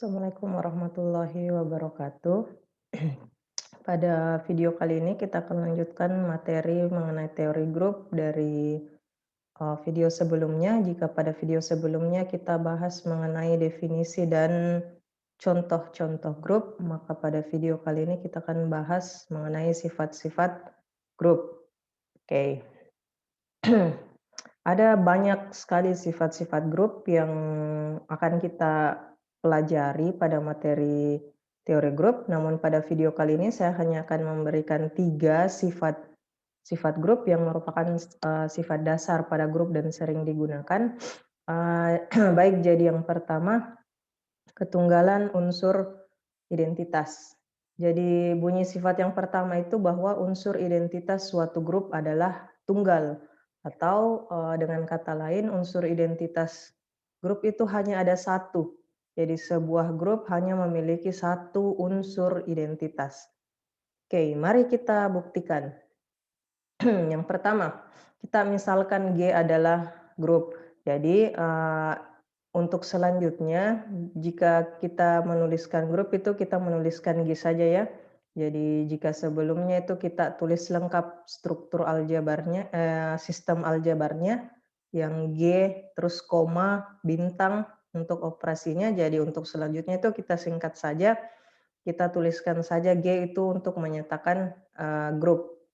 Assalamualaikum warahmatullahi wabarakatuh. Pada video kali ini kita akan lanjutkan materi mengenai teori grup dari video sebelumnya. Jika pada video sebelumnya kita bahas mengenai definisi dan contoh-contoh grup, maka pada video kali ini kita akan bahas mengenai sifat-sifat grup. Oke. Ada banyak sekali sifat-sifat grup yang akan kita pelajari pada materi teori grup, namun pada video kali ini saya hanya akan memberikan 3 sifat grup yang merupakan sifat dasar pada grup dan sering digunakan. Baik, jadi yang pertama, ketunggalan unsur identitas. Jadi bunyi sifat yang pertama itu bahwa unsur identitas suatu grup adalah tunggal. Atau dengan kata lain, unsur identitas grup itu hanya ada satu. Jadi sebuah grup hanya memiliki satu unsur identitas. Oke, mari kita buktikan. Yang pertama, kita misalkan G adalah grup. Jadi untuk selanjutnya, jika kita menuliskan grup itu kita menuliskan G saja ya. Jadi jika sebelumnya itu kita tulis lengkap struktur aljabarnya, sistem aljabarnya, yang G, terus koma, bintang untuk operasinya. Jadi untuk selanjutnya itu kita singkat saja, kita tuliskan saja G itu untuk menyatakan grup.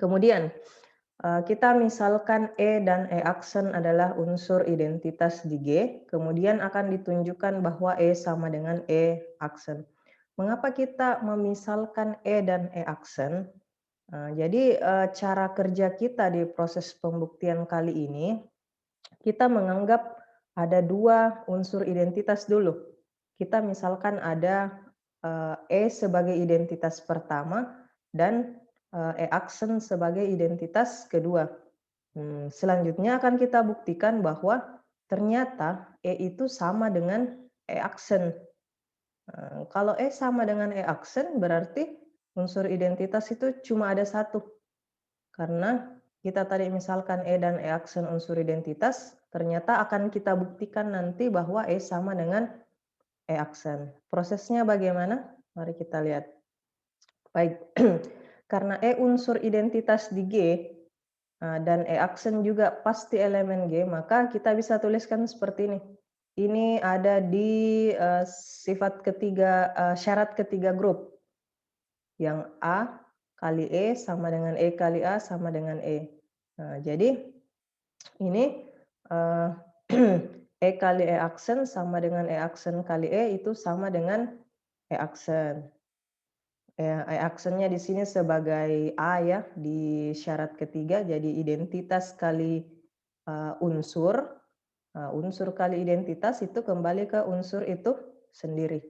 Kemudian kita misalkan E dan E aksen adalah unsur identitas di G, kemudian akan ditunjukkan bahwa E sama dengan E aksen. Mengapa kita memisalkan E dan E aksen? Jadi cara kerja kita di proses pembuktian kali ini, kita menganggap ada 2 unsur identitas dulu. Kita misalkan ada E sebagai identitas pertama dan E aksen sebagai identitas kedua. Selanjutnya akan kita buktikan bahwa ternyata E itu sama dengan E aksen. Kalau E sama dengan E aksen berarti unsur identitas itu cuma ada satu. Karena kita tadi misalkan E dan E aksen unsur identitas, ternyata akan kita buktikan nanti bahwa E sama dengan E aksen. Prosesnya bagaimana? Mari kita lihat. Baik, karena E unsur identitas di G, dan E aksen juga pasti elemen G, maka kita bisa tuliskan seperti ini. Ini ada di syarat ketiga grup. Yang A kali E sama dengan E kali A sama dengan E. Nah, jadi ini E kali E aksen sama dengan E aksen kali E itu sama dengan E aksen. E aksennya di sini sebagai A ya, di syarat ketiga, jadi identitas kali unsur. Unsur kali identitas itu kembali ke unsur itu sendiri.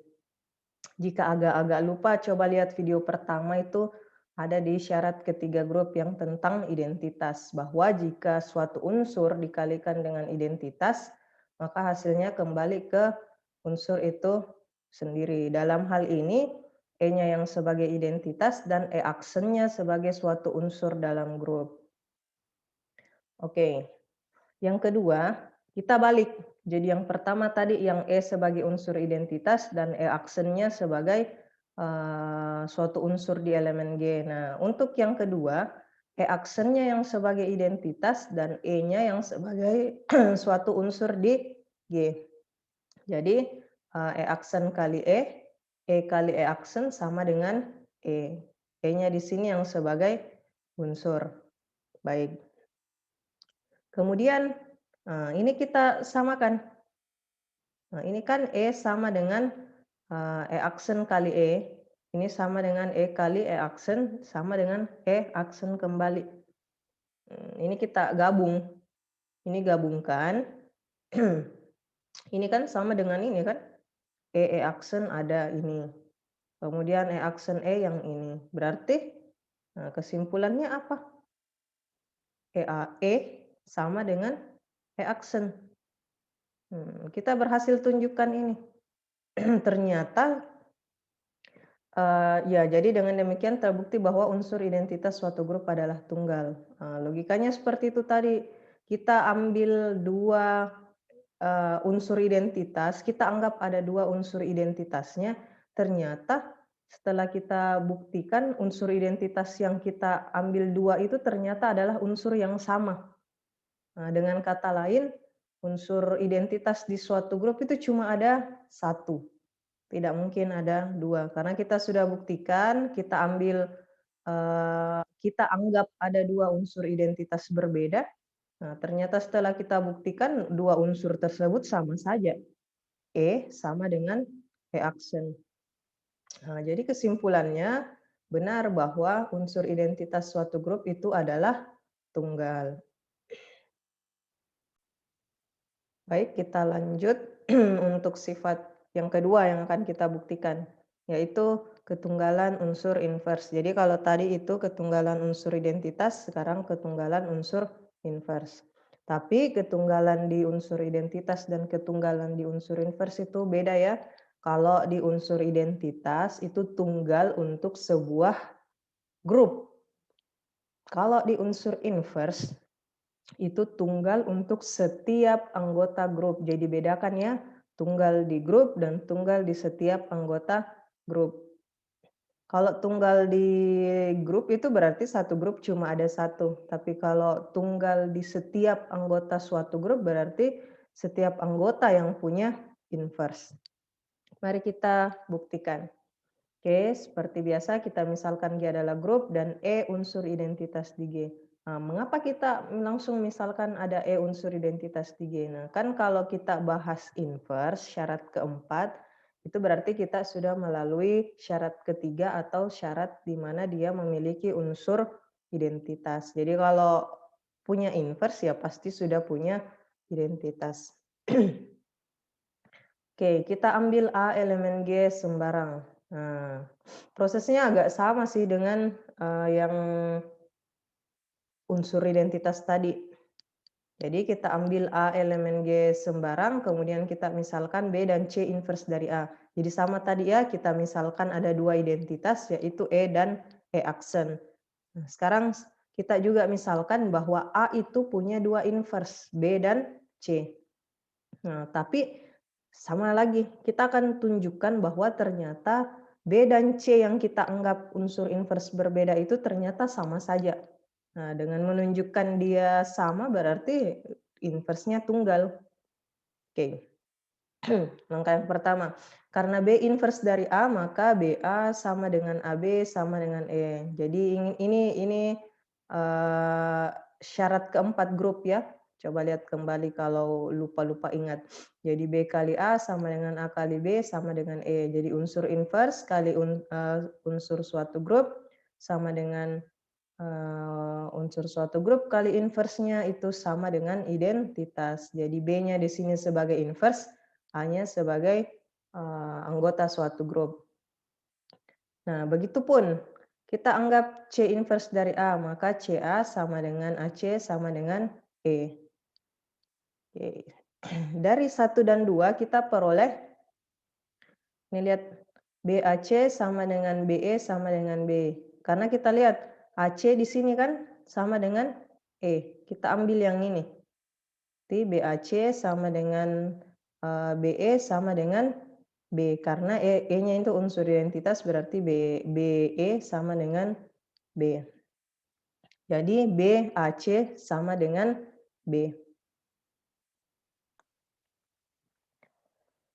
Jika agak-agak lupa, coba lihat video pertama itu ada di syarat ketiga grup yang tentang identitas. Bahwa jika suatu unsur dikalikan dengan identitas, maka hasilnya kembali ke unsur itu sendiri. Dalam hal ini, E-nya yang sebagai identitas dan E aksennya sebagai suatu unsur dalam grup. Oke, yang kedua, kita balik. Jadi yang pertama tadi yang E sebagai unsur identitas dan E aksennya sebagai suatu unsur di elemen G. Nah, untuk yang kedua, E aksennya yang sebagai identitas dan E-nya yang sebagai suatu unsur di G. Jadi E aksen kali E kali E aksen sama dengan E. E-nya di sini yang sebagai unsur. Baik. Kemudian ini kita samakan. Nah, ini kan E sama dengan E aksen kali E. Ini sama dengan E kali E aksen sama dengan E aksen kembali. Ini kita gabung. Ini gabungkan. Ini kan sama dengan ini kan. E aksen ada ini. Kemudian E aksen E yang ini. Berarti kesimpulannya apa? E sama dengan E aksen. Kita berhasil tunjukkan ini. Ternyata ya, jadi dengan demikian terbukti bahwa unsur identitas suatu grup adalah tunggal. Logikanya seperti itu tadi. Kita ambil 2 unsur identitas, kita anggap ada 2 unsur identitasnya, ternyata setelah kita buktikan unsur identitas yang kita ambil 2 itu ternyata adalah unsur yang sama. Nah, dengan kata lain, unsur identitas di suatu grup itu cuma ada 1, tidak mungkin ada 2. Karena kita sudah buktikan, kita anggap ada 2 unsur identitas berbeda. Nah, ternyata setelah kita buktikan 2 unsur tersebut sama saja. E sama dengan E aksen. Nah, jadi kesimpulannya benar bahwa unsur identitas suatu grup itu adalah tunggal. Baik, kita lanjut untuk sifat yang kedua yang akan kita buktikan, yaitu ketunggalan unsur inverse. Jadi kalau tadi itu ketunggalan unsur identitas, sekarang ketunggalan unsur inverse. Tapi ketunggalan di unsur identitas dan ketunggalan di unsur inverse itu beda ya. Kalau di unsur identitas itu tunggal untuk sebuah grup. Kalau di unsur inverse itu tunggal untuk setiap anggota grup. Jadi bedakan ya, tunggal di grup dan tunggal di setiap anggota grup. Kalau tunggal di grup itu berarti satu grup cuma ada satu. Tapi kalau tunggal di setiap anggota suatu grup berarti setiap anggota yang punya inverse. Mari kita buktikan. Oke, seperti biasa kita misalkan G adalah grup dan E unsur identitas di G. Nah, mengapa kita langsung misalkan ada E unsur identitas di G? Nah, kan kalau kita bahas inverse, syarat keempat, itu berarti kita sudah melalui syarat ketiga atau syarat di mana dia memiliki unsur identitas. Jadi kalau punya inverse ya pasti sudah punya identitas. Oke, kita ambil A elemen G sembarang. Nah, prosesnya agak sama sih dengan yang unsur identitas tadi. Jadi kita ambil A elemen G sembarang, kemudian kita misalkan B dan C inverse dari A. Jadi sama tadi ya, kita misalkan ada 2 identitas, yaitu E dan E aksen. Nah, sekarang kita juga misalkan bahwa A itu punya 2 inverse, B dan C. Nah, tapi sama lagi, kita akan tunjukkan bahwa ternyata B dan C yang kita anggap unsur inverse berbeda itu ternyata sama saja. Nah, dengan menunjukkan dia sama berarti inverse-nya tunggal. Oke. Langkah yang pertama, karena B inverse dari A, maka BA sama dengan AB sama dengan E. Jadi ini syarat keempat grup ya. Coba lihat kembali kalau lupa-lupa ingat. Jadi B kali A sama dengan A kali B sama dengan E. Jadi unsur inverse kali unsur suatu grup sama dengan unsur suatu grup kali inverse-nya itu sama dengan identitas. Jadi B-nya di sini sebagai inverse, A-nya sebagai anggota suatu grup. Nah, begitupun kita anggap C inverse dari A, maka CA sama dengan AC sama dengan E. Oke. Dari 1 dan 2 kita peroleh, ini lihat BAC sama dengan BE sama dengan B. Karena kita lihat AC di sini kan sama dengan E. Kita ambil yang ini. Jadi BAC sama dengan BE sama dengan B. Karena E-nya itu unsur identitas berarti BE sama dengan B. Jadi BAC sama dengan B.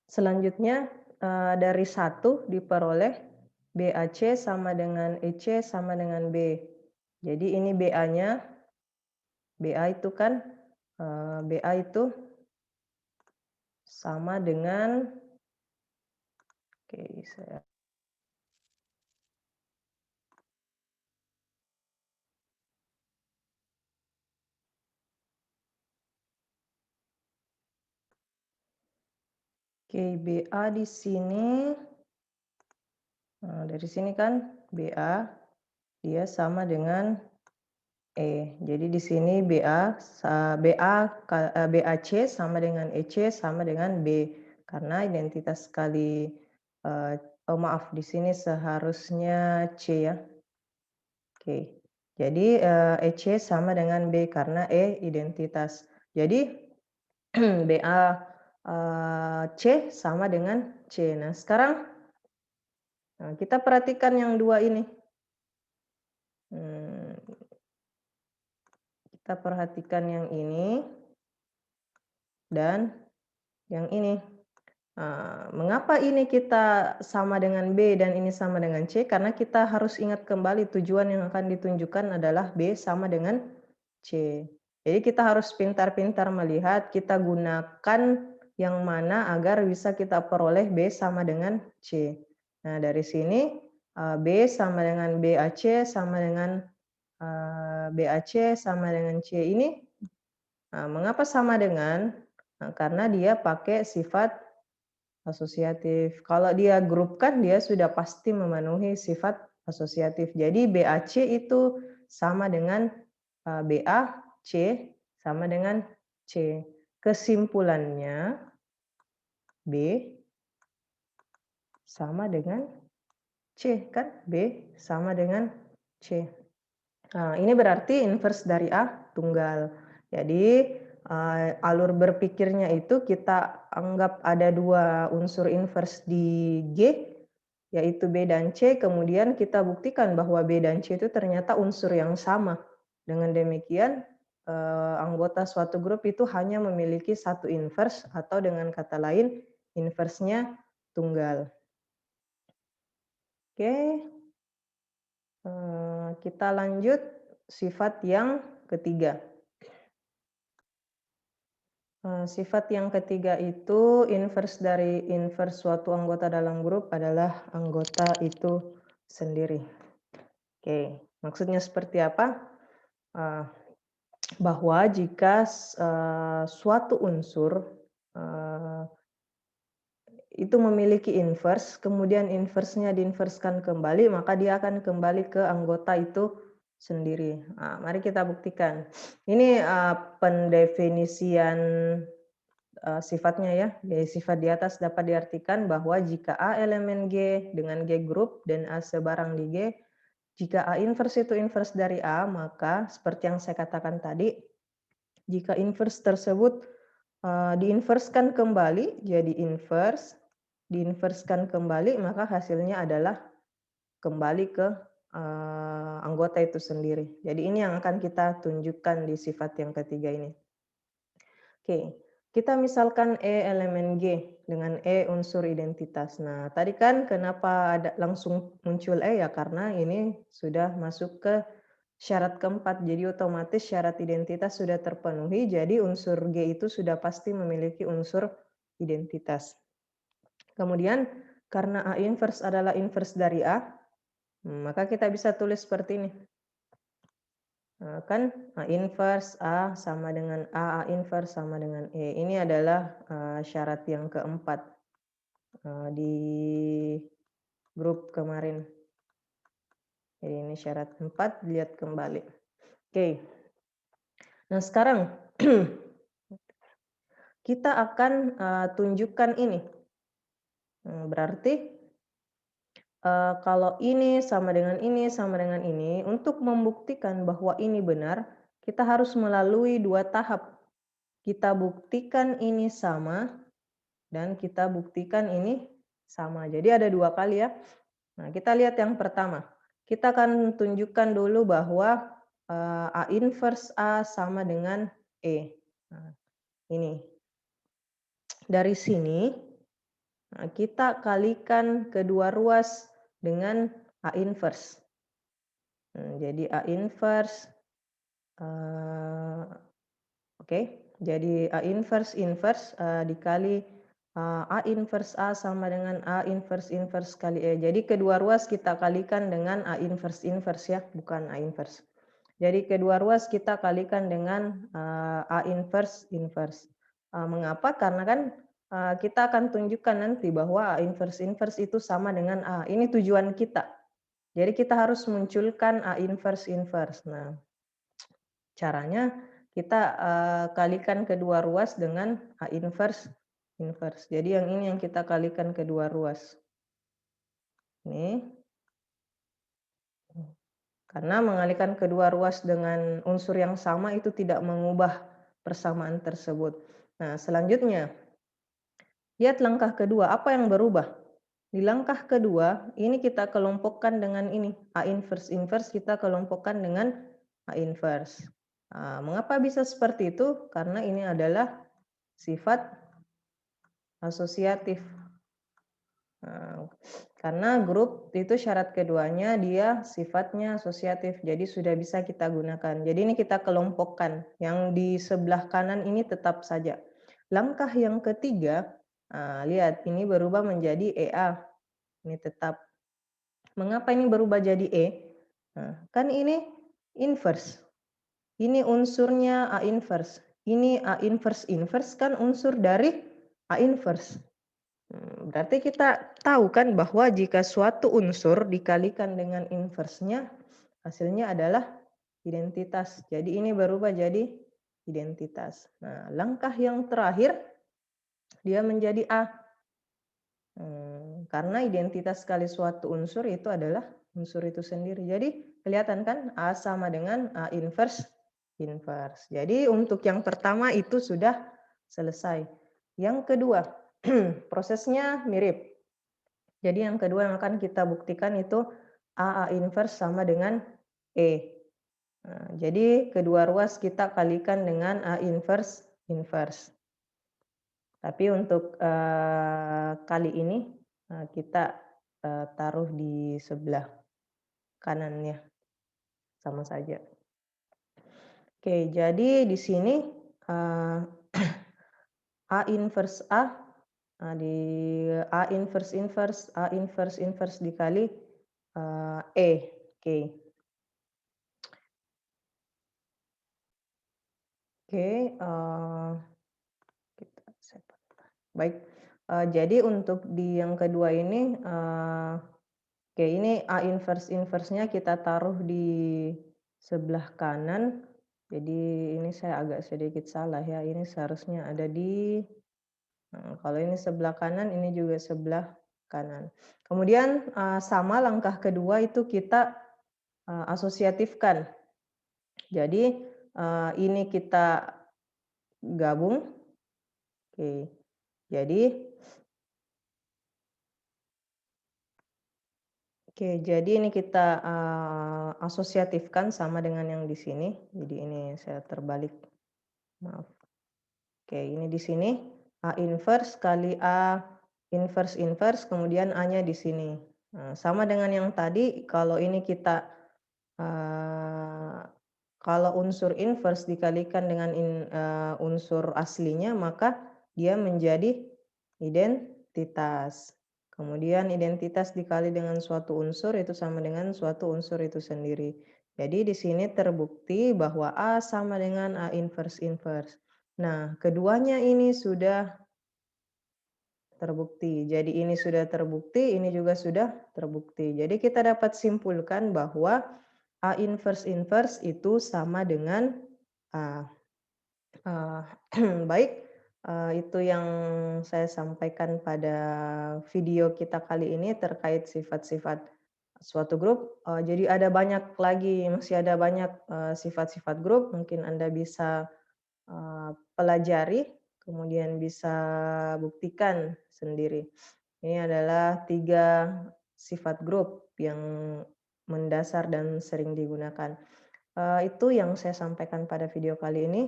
Selanjutnya dari 1 diperoleh BAC sama dengan EC sama dengan B. Jadi ini BA-nya, BA itu kan BA itu sama dengan, oke saya oke BA di sini, nah, dari sini kan BA dia sama dengan E. Jadi di sini BAC sama dengan EC sama dengan B. Karena identitas kali, maaf di sini seharusnya C ya. Oke. Jadi EC sama dengan B karena E identitas. Jadi BA C sama dengan C. Nah, sekarang kita perhatikan yang dua ini. Kita perhatikan yang ini dan yang ini. Mengapa ini kita sama dengan B dan ini sama dengan C? Karena kita harus ingat kembali tujuan yang akan ditunjukkan adalah B sama dengan C. Jadi kita harus pintar-pintar melihat, kita gunakan yang mana agar bisa kita peroleh B sama dengan C. Nah, dari sini B sama dengan BAC sama dengan BAC sama dengan C ini. Mengapa sama dengan? Karena dia pakai sifat asosiatif. Kalau dia grup kan dia sudah pasti memenuhi sifat asosiatif. Jadi BAC itu sama dengan BAC sama dengan C. Kesimpulannya B sama dengan C kan? B sama dengan C. Ini berarti inverse dari A tunggal. Jadi alur berpikirnya itu kita anggap ada dua unsur inverse di G, yaitu B dan C, kemudian kita buktikan bahwa B dan C itu ternyata unsur yang sama. Dengan demikian, anggota suatu grup itu hanya memiliki satu inverse, atau dengan kata lain, inverse-nya tunggal. Oke, kita lanjut sifat yang ketiga. Sifat yang ketiga itu inverse dari inverse suatu anggota dalam grup adalah anggota itu sendiri. Oke, maksudnya seperti apa? Bahwa jika suatu unsur itu memiliki inverse, kemudian inverse-nya diinverskan kembali, maka dia akan kembali ke anggota itu sendiri. Mari kita buktikan. Ini pendefinisian sifatnya ya. Jadi sifat di atas dapat diartikan bahwa jika A elemen G dengan G grup dan A sebarang di G, jika A inverse itu inverse dari A, maka seperti yang saya katakan tadi, jika inverse tersebut diinverskan kembali jadi inverse, diinverskan kembali, maka hasilnya adalah kembali ke anggota itu sendiri. Jadi ini yang akan kita tunjukkan di sifat yang ketiga ini. Oke, kita misalkan E elemen G dengan E unsur identitas. Nah, tadi kan kenapa ada langsung muncul E ya? Karena ini sudah masuk ke syarat keempat. Jadi otomatis syarat identitas sudah terpenuhi. Jadi unsur G itu sudah pasti memiliki unsur identitas. Kemudian karena A inverse adalah inverse dari A, maka kita bisa tulis seperti ini. Kan A inverse A sama dengan A inverse sama dengan E. Ini adalah syarat yang keempat di grup kemarin. Jadi ini syarat 4, lihat kembali. Oke. Nah, sekarang kita akan tunjukkan ini. Berarti kalau ini sama dengan ini, sama dengan ini, untuk membuktikan bahwa ini benar, kita harus melalui dua tahap. Kita buktikan ini sama, dan kita buktikan ini sama. Jadi ada dua kali ya. Nah, kita lihat yang pertama. Kita akan tunjukkan dulu bahwa A inverse A sama dengan E. Nah, ini. Dari sini, kita kalikan kedua ruas dengan A inverse. Jadi A inverse, oke. Jadi A inverse dikali A inverse A sama dengan A inverse inverse kali E. Jadi kedua ruas kita kalikan dengan A inverse inverse ya, bukan A inverse. Jadi kedua ruas kita kalikan dengan A inverse inverse. Mengapa? Karena kan kita akan tunjukkan nanti bahwa A inverse inverse itu sama dengan A. Ini tujuan kita. Jadi kita harus munculkan A inverse inverse. Nah, caranya kita kalikan kedua ruas dengan A inverse inverse. Jadi yang ini yang kita kalikan kedua ruas. Ini. Karena mengalihkan kedua ruas dengan unsur yang sama itu tidak mengubah persamaan tersebut. Nah, selanjutnya Lihat langkah kedua, apa yang berubah? Di langkah kedua, ini kita kelompokkan dengan ini, A inverse. Inverse kita kelompokkan dengan A inverse. Mengapa bisa seperti itu? Karena ini adalah sifat asosiatif. Karena grup itu syarat keduanya dia sifatnya asosiatif, jadi sudah bisa kita gunakan. Jadi ini kita kelompokkan, yang di sebelah kanan ini tetap saja. Langkah yang ketiga, lihat ini berubah menjadi EA, ini tetap. Mengapa ini berubah jadi E? Kan ini inverse, ini unsurnya A inverse, ini A inverse inverse kan unsur dari A inverse. Berarti kita tahu kan bahwa jika suatu unsur dikalikan dengan inversnya, hasilnya adalah identitas. Jadi ini berubah jadi identitas. Nah, langkah yang terakhir, dia menjadi A. Karena identitas kali suatu unsur itu adalah unsur itu sendiri. Jadi kelihatan kan A sama dengan A inverse inverse. Jadi untuk yang pertama itu sudah selesai. Yang kedua, prosesnya mirip. Jadi yang kedua yang akan kita buktikan itu A inverse sama dengan E. Jadi kedua ruas kita kalikan dengan A inverse inverse. Tapi untuk kali ini kita taruh di sebelah kanannya, sama saja. Oke, jadi di sini A inverse A, di A inverse inverse, A inverse inverse dikali E. Oke. Oke, baik. Jadi untuk di yang kedua ini, oke ini A inverse inverse-nya kita taruh di sebelah kanan. Jadi ini saya agak sedikit salah ya, ini seharusnya ada di kalau ini sebelah kanan, ini juga sebelah kanan. Kemudian sama langkah kedua itu kita asosiatifkan. Jadi ini kita gabung. Oke. Jadi ini kita asosiatifkan sama dengan yang di sini. Jadi ini saya terbalik. Maaf. Oke, ini di sini A inverse kali A inverse inverse, kemudian A-nya di sini. Sama dengan yang tadi, kalau ini kita kalau unsur inverse dikalikan dengan unsur aslinya, maka dia menjadi identitas. Kemudian identitas dikali dengan suatu unsur itu sama dengan suatu unsur itu sendiri. Jadi di sini terbukti bahwa A sama dengan A inverse inverse. Nah, keduanya ini sudah terbukti. Jadi ini sudah terbukti, ini juga sudah terbukti. Jadi kita dapat simpulkan bahwa A inverse inverse itu sama dengan A. Baik, itu yang saya sampaikan pada video kita kali ini terkait sifat-sifat suatu grup. Jadi ada banyak lagi, masih ada banyak sifat-sifat grup, mungkin Anda bisa pelajari, kemudian bisa buktikan sendiri. Ini adalah 3 sifat grup yang mendasar dan sering digunakan. Itu yang saya sampaikan pada video kali ini.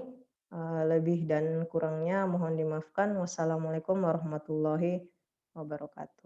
Lebih dan kurangnya mohon dimaafkan. Wassalamualaikum warahmatullahi wabarakatuh.